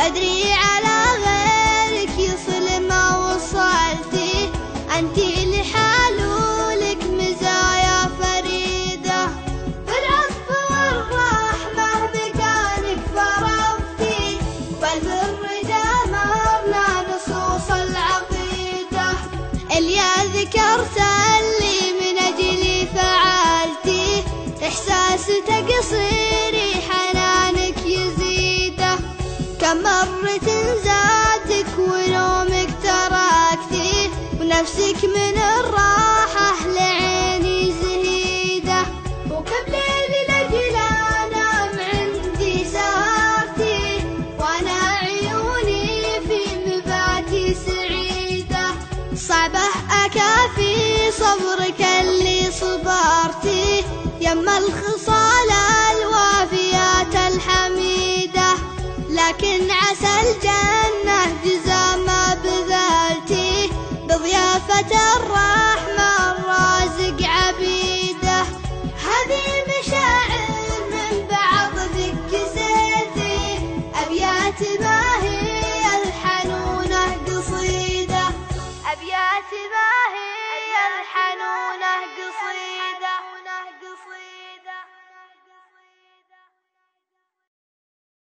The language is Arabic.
أدري على غيرك يصل ما وصلتي، أنتي لحالولك مزايا فريدة، بالعطف والرحمة بكانك فرضتي، بل بالرجا مرنا نصوص العقيدة. اليا ذكرت اللي من أجلي فعلتي، إحساس تقصيري حنانك يزيده، كم مرة زادك ونومك تركتي، ونفسك من الراحة لعيني زهيدة، وكم ليل لأجل أنام عندي سهرتي، وأنا عيوني في مباتي سعيدة، صعبة أكافي صبرك اللي صبرتي، يما الخصال الوافيات الحميدة، لكن عسى الجنة جزا ما بذلتي، بضيافة الرحمة